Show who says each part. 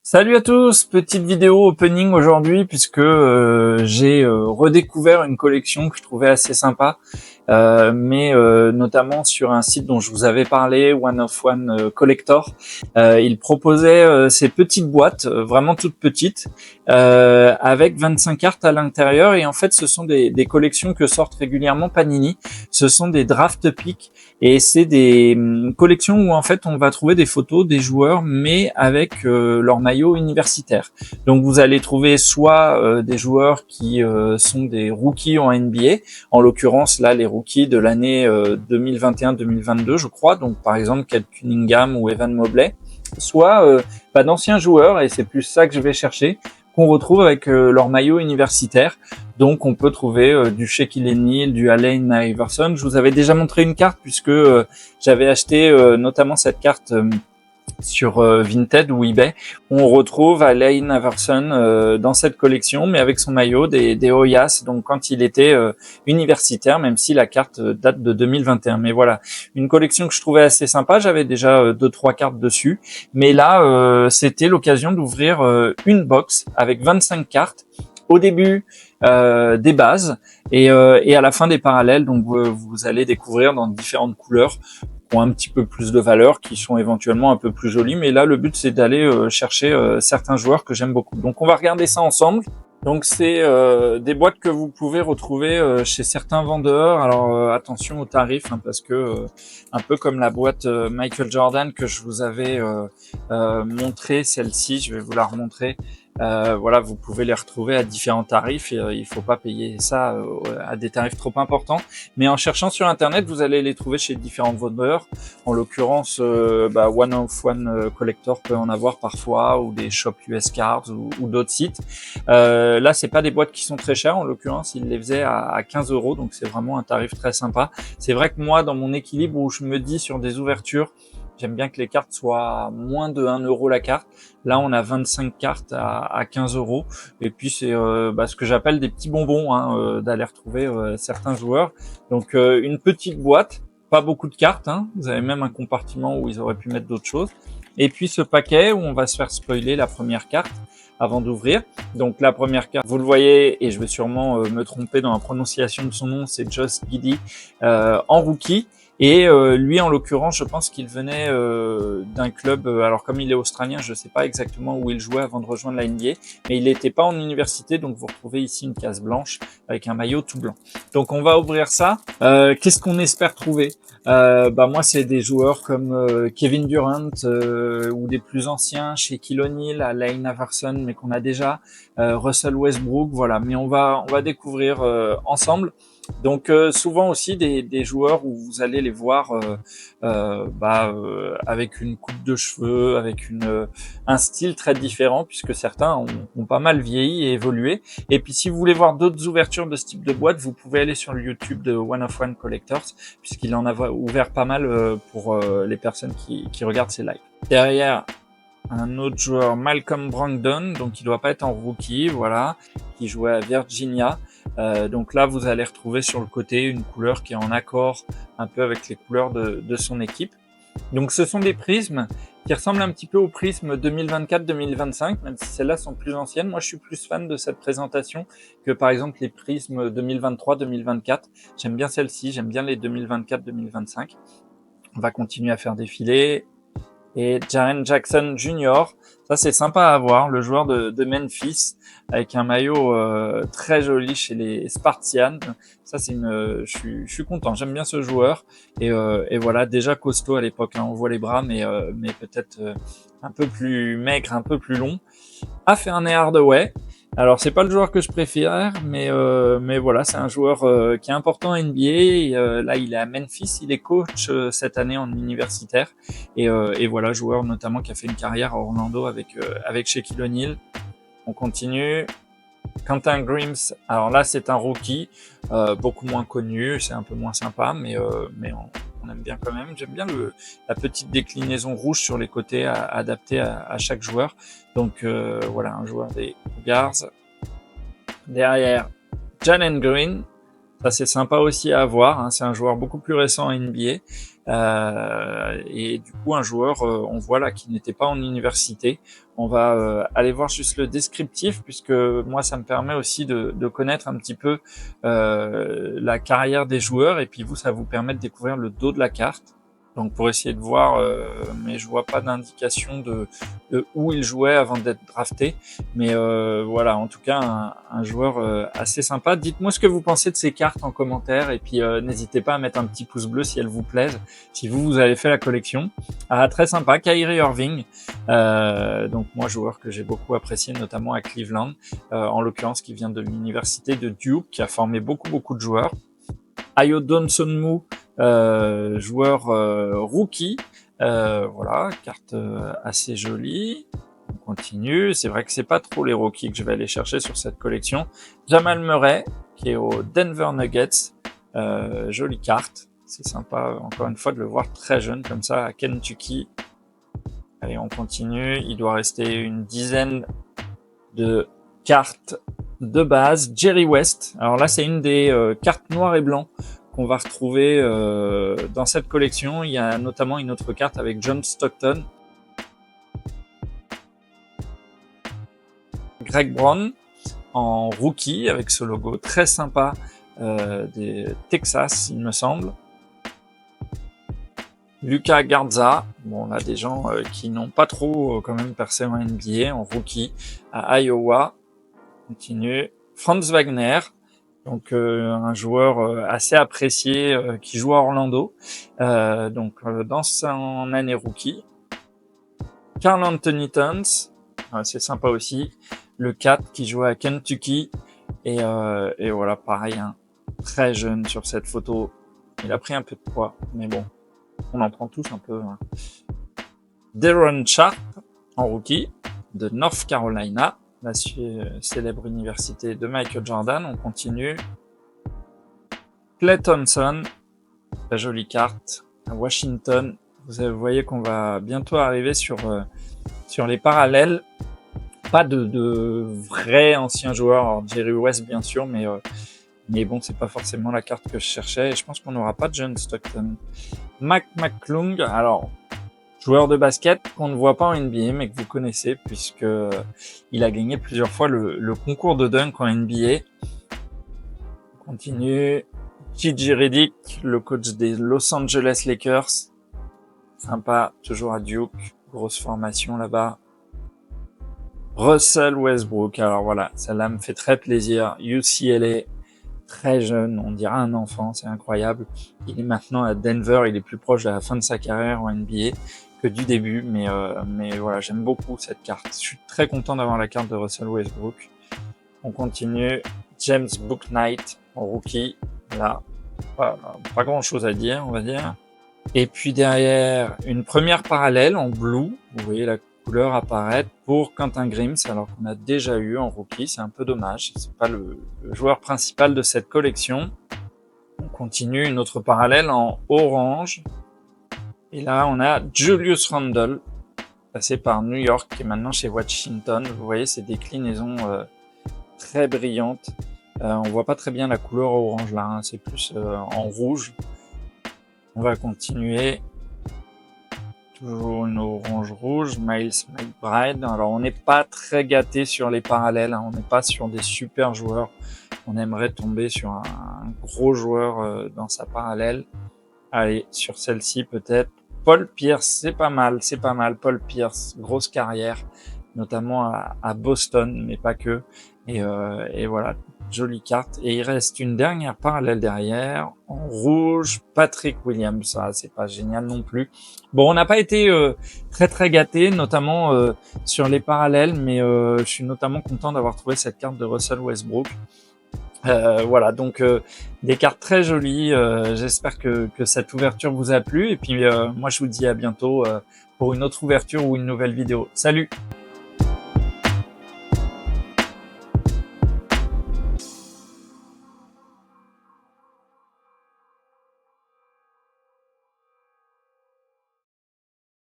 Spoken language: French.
Speaker 1: Salut à tous, petite vidéo opening aujourd'hui puisque j'ai redécouvert une collection que je trouvais assez sympa, mais notamment sur un site dont je vous avais parlé, One of One Collector. Il proposait ces petites boîtes, vraiment toutes petites, avec 25 cartes à l'intérieur, et en fait ce sont des collections que sortent régulièrement Panini. Ce sont des draft picks et c'est des collections où en fait on va trouver des photos des joueurs mais avec leur maillot universitaire. Donc vous allez trouver soit des joueurs qui sont des rookies en NBA, en l'occurrence là les rookies de l'année 2021-2022 je crois, donc par exemple Cade Cunningham ou Evan Mobley, soit d'anciens joueurs, et c'est plus ça que je vais chercher, qu'on retrouve avec leur maillot universitaire. Donc on peut trouver du Shaquille O'Neal, du Allen Iverson. Je vous avais déjà montré une carte puisque j'avais acheté notamment cette carte sur Vinted ou eBay. On retrouve Allen Iverson dans cette collection, mais avec son maillot des Hoyas, donc quand il était universitaire, même si la carte date de 2021. Mais voilà, une collection que je trouvais assez sympa. J'avais déjà 2-3 cartes dessus, mais là c'était l'occasion d'ouvrir une box avec 25 cartes. Au début, des bases et à la fin des parallèles. Donc vous allez découvrir dans différentes couleurs qui ont un petit peu plus de valeur, qui sont éventuellement un peu plus jolies. Mais là, le but, c'est d'aller chercher certains joueurs que j'aime beaucoup. Donc on va regarder ça ensemble. Donc c'est des boîtes que vous pouvez retrouver chez certains vendeurs. Alors attention aux tarifs, hein, parce que un peu comme la boîte Michael Jordan que je vous avais montré, celle-ci, je vais vous la remontrer. Voilà, vous pouvez les retrouver à différents tarifs et il faut pas payer ça à des tarifs trop importants. Mais en cherchant sur internet, vous allez les trouver chez différents vendeurs. En l'occurrence, One of One Collector peut en avoir parfois, ou des Shop US Cards ou d'autres sites. Là, c'est pas des boîtes qui sont très chères. En l'occurrence, ils les faisaient à 15 €, donc c'est vraiment un tarif très sympa. C'est vrai que moi, dans mon équilibre où je me dis sur des ouvertures, j'aime bien que les cartes soient moins de 1 € la carte. Là, on a 25 cartes à 15 €. Et puis, c'est ce que j'appelle des petits bonbons, hein, d'aller retrouver certains joueurs. Donc, une petite boîte, pas beaucoup de cartes, hein. Vous avez même un compartiment où ils auraient pu mettre d'autres choses. Et puis, ce paquet où on va se faire spoiler la première carte avant d'ouvrir. Donc, la première carte, vous le voyez, et je vais sûrement me tromper dans la prononciation de son nom, c'est Josh Giddey en rookie. Et lui, en l'occurrence, je pense qu'il venait d'un club. Alors, comme il est australien, je ne sais pas exactement où il jouait avant de rejoindre la NBA, mais il n'était pas en université, donc vous retrouvez ici une case blanche avec un maillot tout blanc. Donc, on va ouvrir ça. Qu'est-ce qu'on espère trouver? Moi, c'est des joueurs comme Kevin Durant ou des plus anciens, Shaquille O'Neal, Allen Iverson, mais qu'on a déjà, Russell Westbrook, voilà. Mais on va découvrir ensemble. Donc souvent aussi des joueurs où vous allez les voir avec une coupe de cheveux, avec un style très différent, puisque certains ont pas mal vieilli et évolué. Et puis si vous voulez voir d'autres ouvertures de ce type de boîte, vous pouvez aller sur le YouTube de One of One Collectors, puisqu'il en a ouvert pas mal pour les personnes qui regardent ses lives. Derrière, un autre joueur, Malcolm Brogdon, donc il doit pas être en rookie, voilà, qui jouait à Virginia. Donc là, vous allez retrouver sur le côté une couleur qui est en accord un peu avec les couleurs de son équipe. Donc ce sont des prismes qui ressemblent un petit peu aux prismes 2024-2025, même si celles-là sont plus anciennes. Moi, je suis plus fan de cette présentation que par exemple les prismes 2023-2024. J'aime bien celle-ci, j'aime bien les 2024-2025. On va continuer à faire défiler. Et Jaren Jackson Jr., ça c'est sympa à voir, le joueur de Memphis avec un maillot très joli chez les Spartians. Ça c'est je suis content, j'aime bien ce joueur, et voilà, déjà costaud à l'époque, hein. On voit les bras, mais peut-être un peu plus maigre, un peu plus long. À Fernand Hardaway. Alors c'est pas le joueur que je préfère, mais voilà, c'est un joueur qui est important en NBA. Là, il est à Memphis, il est coach cette année en universitaire, et voilà, joueur notamment qui a fait une carrière à Orlando avec Shaquille O'Neal. On continue. Quentin Grimes, alors là c'est un rookie, beaucoup moins connu, c'est un peu moins sympa, mais on aime bien quand même. J'aime bien la petite déclinaison rouge sur les côtés adaptée à chaque joueur. Donc voilà, un joueur des Cougars. Derrière, Jalen Green, ça c'est sympa aussi à voir, hein. C'est un joueur beaucoup plus récent en NBA, Et du coup, un joueur, on voit là qu'il n'était pas en université. On va aller voir juste le descriptif, puisque moi, ça me permet aussi de connaître un petit peu la carrière des joueurs, et puis vous, ça vous permet de découvrir le dos de la carte. Donc pour essayer de voir, mais je vois pas d'indication de où il jouait avant d'être drafté. Mais voilà, en tout cas, un joueur assez sympa. Dites-moi ce que vous pensez de ces cartes en commentaire, et puis n'hésitez pas à mettre un petit pouce bleu si elles vous plaisent, si vous avez fait la collection. Ah, très sympa, Kyrie Irving, donc moi, joueur que j'ai beaucoup apprécié, notamment à Cleveland, en l'occurrence qui vient de l'université de Duke, qui a formé beaucoup de joueurs. Ayo Dosunmu, joueur rookie, voilà, carte assez jolie. On continue, c'est vrai que c'est pas trop les rookies que je vais aller chercher sur cette collection. Jamal Murray, qui est au Denver Nuggets, jolie carte, c'est sympa encore une fois de le voir très jeune comme ça à Kentucky. Allez, on continue, il doit rester une dizaine de cartes de base. Jerry West, alors là c'est une des cartes noires et blancs qu'on va retrouver dans cette collection. Il y a notamment une autre carte avec John Stockton, Greg Brown en rookie avec ce logo très sympa des Texas, il me semble. Luka Garza, bon, on a des gens qui n'ont pas trop quand même percé en NBA, en rookie, à Iowa. Continue. Franz Wagner, donc un joueur assez apprécié qui joue à Orlando, dans son année rookie. Karl Anthony Towns, c'est sympa aussi. Le 4 qui jouait à Kentucky, et voilà, pareil, hein, très jeune sur cette photo. Il a pris un peu de poids, mais bon, on en prend tous un peu. Hein. Deron Sharp, en rookie, de North Carolina, la célèbre université de Michael Jordan. On continue. Klay Thompson, la jolie carte, à Washington. Vous voyez qu'on va bientôt arriver sur les parallèles. Pas de vrais anciens joueurs, alors Jerry West bien sûr, mais bon, c'est pas forcément la carte que je cherchais, et je pense qu'on n'aura pas de John Stockton. Mac McClung, alors joueur de basket qu'on ne voit pas en NBA, mais que vous connaissez, puisque il a gagné plusieurs fois le concours de dunk en NBA. On continue. J.J. Redick, le coach des Los Angeles Lakers. Sympa, toujours à Duke. Grosse formation là-bas. Russell Westbrook, alors voilà, celle-là me fait très plaisir. UCLA, très jeune, on dirait un enfant, c'est incroyable. Il est maintenant à Denver, il est plus proche de la fin de sa carrière en NBA que du début, mais voilà, j'aime beaucoup cette carte. Je suis très content d'avoir la carte de Russell Westbrook. On continue. James Bouknight, en rookie, là, pas grand chose à dire, on va dire. Et puis derrière, une première parallèle en blue, vous voyez la couleur apparaître pour Quentin Grimes, alors qu'on a déjà eu en rookie, c'est un peu dommage, c'est pas le joueur principal de cette collection. On continue, une autre parallèle en orange, et là on a Julius Randle, passé par New York, qui est maintenant chez Washington. Vous voyez ces déclinaisons très brillantes. On voit pas très bien la couleur orange là, hein, c'est plus en rouge. On va continuer. Toujours une orange rouge, Miles McBride. Alors on n'est pas très gâté sur les parallèles, hein. On n'est pas sur des super joueurs. On aimerait tomber sur un gros joueur dans sa parallèle. Allez, sur celle-ci peut-être. Paul Pierce, c'est pas mal. Paul Pierce, grosse carrière, notamment à Boston, mais pas que. Et voilà, jolie carte. Et il reste une dernière parallèle derrière, en rouge, Patrick Williams. Ça, c'est pas génial non plus. Bon, on n'a pas été très gâtés, notamment sur les parallèles, mais je suis notamment content d'avoir trouvé cette carte de Russell Westbrook. Voilà, donc des cartes très jolies. J'espère que cette ouverture vous a plu. Et puis moi, je vous dis à bientôt pour une autre ouverture ou une nouvelle vidéo. Salut!